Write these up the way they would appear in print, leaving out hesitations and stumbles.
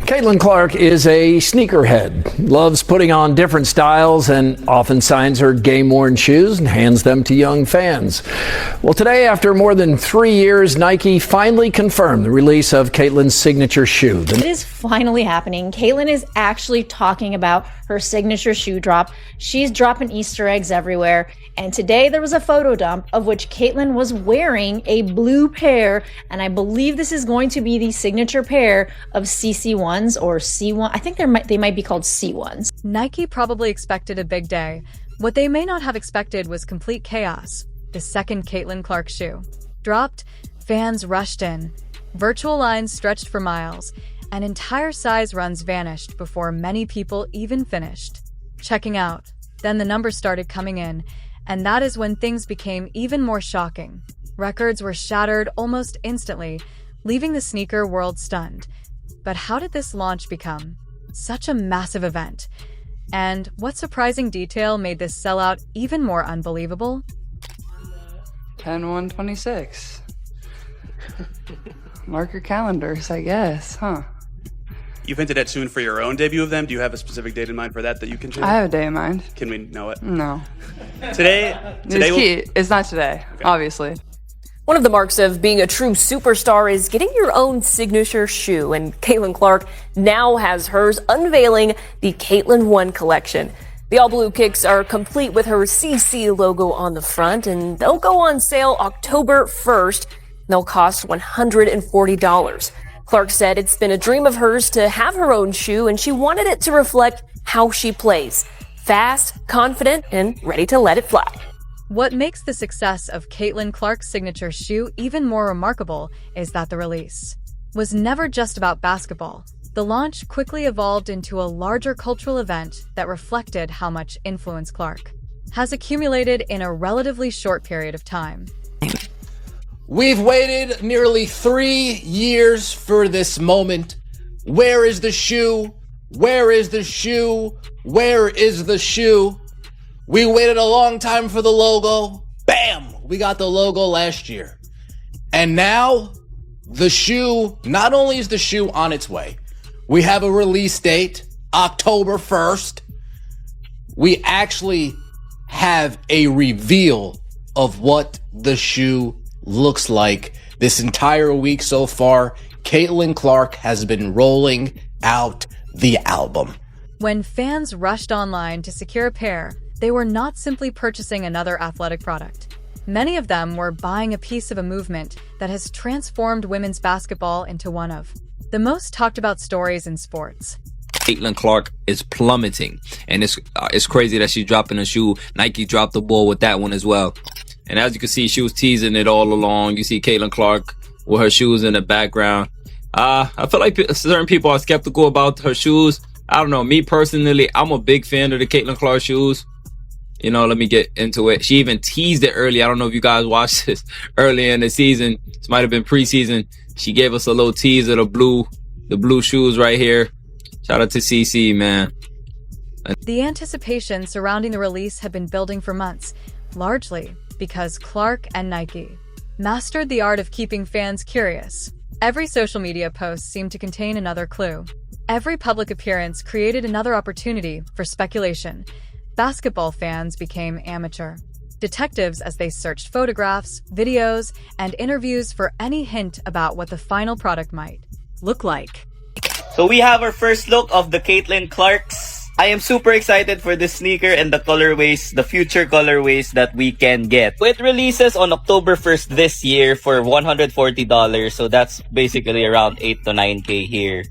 Caitlin Clark is a sneakerhead, loves putting on different styles, and often signs her game-worn shoes and hands them to young fans. Well, today, after more than 3 years, Nike finally confirmed the release of Caitlin's signature shoe. It is finally happening. Caitlin is actually talking about her signature shoe drop. She's dropping Easter eggs everywhere. And today there was a photo dump of which Caitlin was wearing a blue pair. And I believe this is going to be the signature pair of CC1s or C1. I think they might be called C1s. Nike probably expected a big day. What they may not have expected was complete chaos. The second Caitlin Clark shoe dropped, fans rushed in. Virtual lines stretched for miles, and entire size runs vanished before many people even finished checking out. Then the numbers started coming in, and that is when things became even more shocking. Records were shattered almost instantly, leaving the sneaker world stunned. But how did this launch become such a massive event? And what surprising detail made this sellout even more unbelievable? 10/1/26. Mark your calendars, I guess, huh? You've hinted at soon for your own debut of them. Do you have a specific date in mind for that you can share? I have a day in mind. Can we know it? No. Today It's not today, okay. Obviously. One of the marks of being a true superstar is getting your own signature shoe, and Caitlin Clark now has hers, unveiling the Caitlin 1 collection. The all-blue kicks are complete with her CC logo on the front, and they'll go on sale October 1st. They'll cost $140. Clark said it's been a dream of hers to have her own shoe, and she wanted it to reflect how she plays. Fast, confident, and ready to let it fly. What makes the success of Caitlin Clark's signature shoe even more remarkable is that the release was never just about basketball. The launch quickly evolved into a larger cultural event that reflected how much influence Clark has accumulated in a relatively short period of time. We've waited nearly 3 years for this moment. Where is the shoe? Where is the shoe? Where is the shoe? We waited a long time for the logo. Bam! We got the logo last year. And now, the shoe, not only is the shoe on its way, we have a release date, October 1st. We actually have a reveal of what the shoe looks like. This entire week so far, Caitlin Clark has been rolling out the album. When fans rushed online to secure a pair, they were not simply purchasing another athletic product. Many of them were buying a piece of a movement that has transformed women's basketball into one of the most talked about stories in sports. Caitlin Clark is plummeting, and it's crazy that she's dropping a shoe. Nike dropped the ball with that one as well. And as you can see, she was teasing it all along. You see Caitlin Clark with her shoes in the background. I feel like certain people are skeptical about her shoes. I don't know. Me personally, I'm a big fan of the Caitlin Clark shoes. You know, let me get into it. She even teased it early. I don't know if you guys watched this early in the season. This might have been preseason. She gave us a little tease of the blue shoes right here. Shout out to CC, man. The anticipation surrounding the release had been building for months, largely because Clark and Nike mastered the art of keeping fans curious. Every social media post seemed to contain another clue. Every public appearance created another opportunity for speculation. Basketball fans became amateur detectives as they searched photographs, videos, and interviews for any hint about what the final product might look like. So we have our first look of the Caitlin Clarks. I am super excited for this sneaker and the colorways, the future colorways that we can get. It releases on October 1st this year for $140, so that's basically around 8 to 9K here,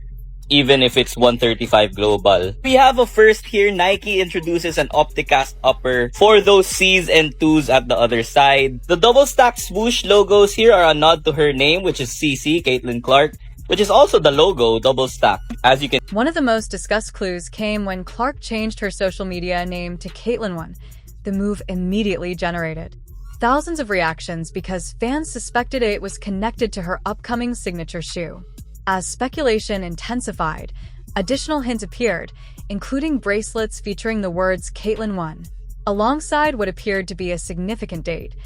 even if it's 135 global. We have a first here. Nike introduces an Opticast upper for those C's and 2's at the other side. The double stack swoosh logos here are a nod to her name, which is CC, Caitlin Clark, which is also the logo double stack, as you can. One of the most discussed clues came when Clark changed her social media name to Caitlin 1. The move immediately generated thousands of reactions because fans suspected it was connected to her upcoming signature shoe. As speculation intensified, additional hints appeared, including bracelets featuring the words Caitlin 1, alongside what appeared to be a significant date.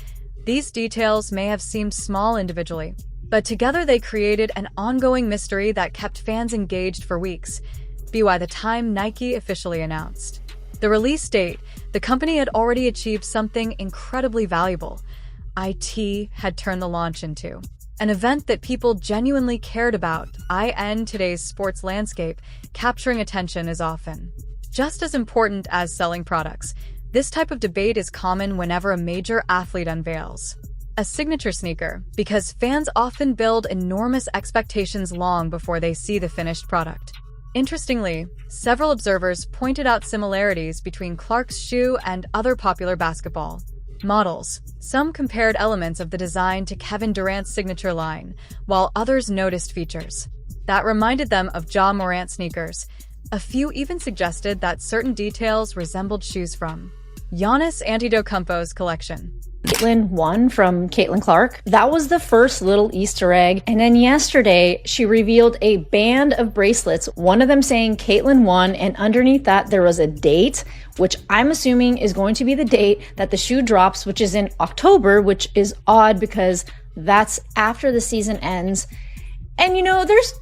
These details may have seemed small individually, But together they created an ongoing mystery that kept fans engaged for weeks. By the time Nike officially announced the release date, the company had already achieved something incredibly valuable. IT had turned the launch into an event that people genuinely cared about. In today's sports landscape, capturing attention is often just as important as selling products. This type of debate is common whenever a major athlete unveils a signature sneaker, because fans often build enormous expectations long before they see the finished product. Interestingly, several observers pointed out similarities between Clark's shoe and other popular basketball models. Some compared elements of the design to Kevin Durant's signature line, while others noticed features that reminded them of Ja Morant sneakers. A few even suggested that certain details resembled shoes from Giannis Antetokounmpo's collection. Caitlin 1 from Caitlin Clark. That was the first little Easter egg. And then yesterday, she revealed a band of bracelets, one of them saying Caitlin 1, and underneath that there was a date, which I'm assuming is going to be the date that the shoe drops, which is in October, which is odd because that's after the season ends. And you know, there's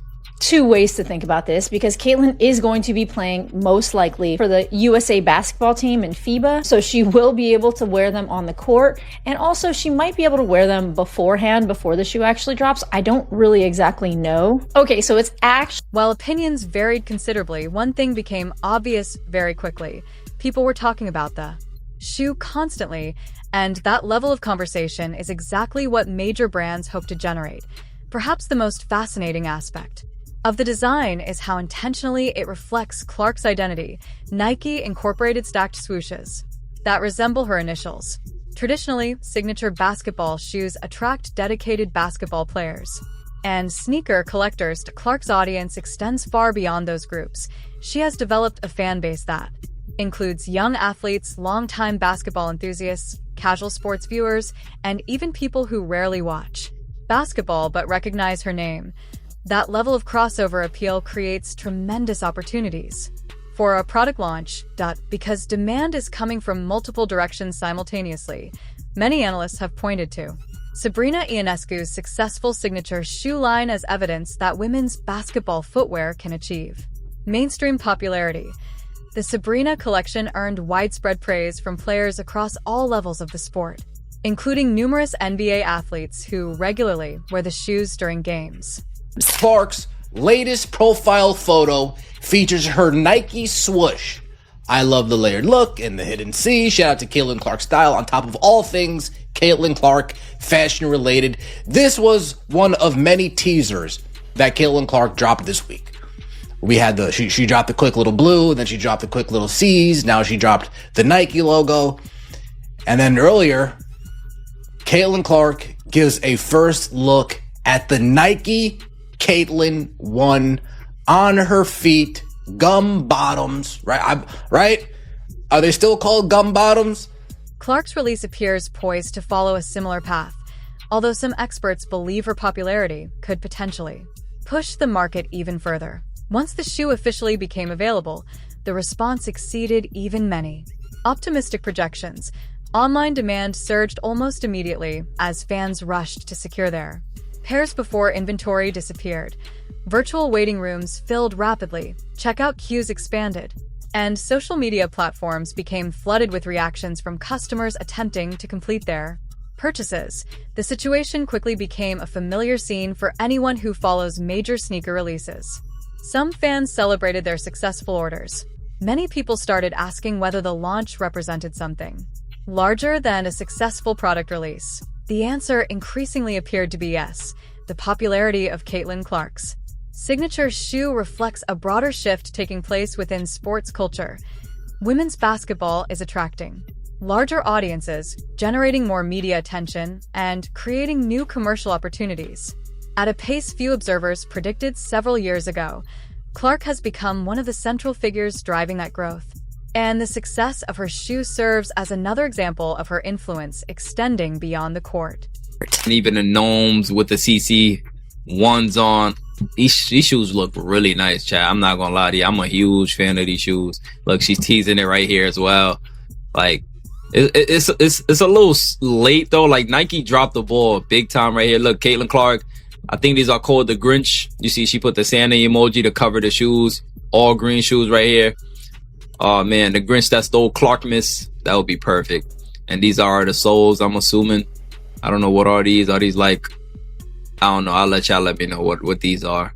two ways to think about this, because Caitlin is going to be playing most likely for the USA basketball team in FIBA, so she will be able to wear them on the court, and also she might be able to wear them beforehand, before the shoe actually drops. I don't really exactly know. Okay, so it's actually... While opinions varied considerably, one thing became obvious very quickly. People were talking about the shoe constantly, and that level of conversation is exactly what major brands hope to generate. Perhaps the most fascinating aspect of the design is how intentionally it reflects Clark's identity. Nike incorporated stacked swooshes that resemble her initials. Traditionally, signature basketball shoes attract dedicated basketball players and sneaker collectors. Clark's audience extends far beyond those groups. She has developed a fan base that includes young athletes, longtime basketball enthusiasts, casual sports viewers, and even people who rarely watch basketball but recognize her name. That level of crossover appeal creates tremendous opportunities for a product launch, because demand is coming from multiple directions simultaneously. Many analysts have pointed to Sabrina Ionescu's successful signature shoe line as evidence that women's basketball footwear can achieve mainstream popularity. The Sabrina collection earned widespread praise from players across all levels of the sport, including numerous NBA athletes who regularly wear the shoes during games. Clark's latest profile photo features her Nike swoosh. I love the layered look and the hidden C. Shout out to Caitlin Clark style on top of all things Caitlin Clark fashion related. This was one of many teasers that Caitlin Clark dropped this week. We had she dropped the quick little blue, then she dropped the quick little C's, now she dropped the Nike logo. And then earlier, Caitlin Clark gives a first look at the Nike Caitlin 1 on her feet, gum bottoms, right? Are they still called gum bottoms? Clark's release appears poised to follow a similar path, although some experts believe her popularity could potentially push the market even further. Once the shoe officially became available, the response exceeded even many optimistic projections. Online demand surged almost immediately as fans rushed to secure their pairs before inventory disappeared. Virtual waiting rooms filled rapidly, checkout queues expanded, and social media platforms became flooded with reactions from customers attempting to complete their purchases. The situation quickly became a familiar scene for anyone who follows major sneaker releases. Some fans celebrated their successful orders. Many people started asking whether the launch represented something larger than a successful product release. The answer increasingly appeared to be yes. The popularity of Caitlin Clark's signature shoe reflects a broader shift taking place within sports culture. Women's basketball is attracting larger audiences, generating more media attention, and creating new commercial opportunities at a pace few observers predicted several years ago. Clark has become one of the central figures driving that growth, and the success of her shoe serves as another example of her influence extending beyond the court. And even the gnomes with the CC ones on. These shoes look really nice, Chad. I'm not gonna lie to you. I'm a huge fan of these shoes. Look, she's teasing it right here as well. Like, it's a little late though. Like, Nike dropped the ball big time right here. Look, Caitlin Clark I think these are called the Grinch. You see, she put the Santa emoji to cover the shoes. All green shoes right here. Oh man, the Grinch that stole Clarkmas. That would be perfect. And these are the soles, I'm assuming. I don't know, what are these? Are these like, I don't know. I'll let y'all let me know what these are.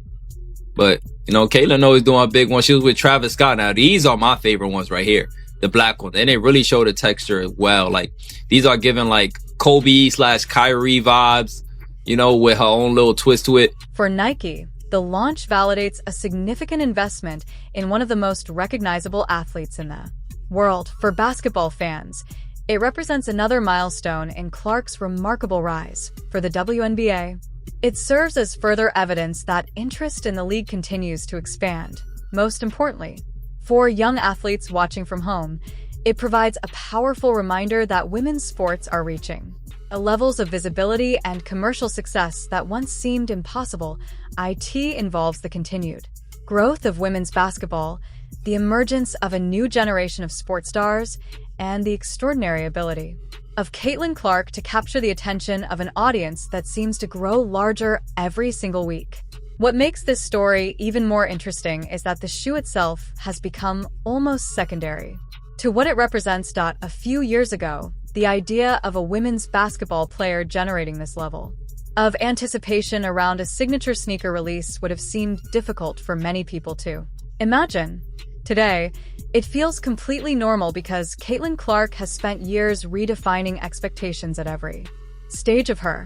But, you know, Caitlyn always doing a big one. She was with Travis Scott. Now, these are my favorite ones right here. The black ones. And they really show the texture as well. Like, these are giving like Kobe/Kyrie vibes, you know, with her own little twist to it. For Nike, the launch validates a significant investment in one of the most recognizable athletes in the world. For basketball fans, it represents another milestone in Clark's remarkable rise. For the WNBA, it serves as further evidence that interest in the league continues to expand. Most importantly, for young athletes watching from home, it provides a powerful reminder that women's sports are reaching levels of visibility and commercial success that once seemed impossible. It involves the continued growth of women's basketball, the emergence of a new generation of sports stars, and the extraordinary ability of Caitlyn Clark to capture the attention of an audience that seems to grow larger every single week. What makes this story even more interesting is that the shoe itself has become almost secondary to what it represents. A few years ago, the idea of a women's basketball player generating this level of anticipation around a signature sneaker release would have seemed difficult for many people to imagine. Today, it feels completely normal because Caitlyn Clark has spent years redefining expectations at every stage of her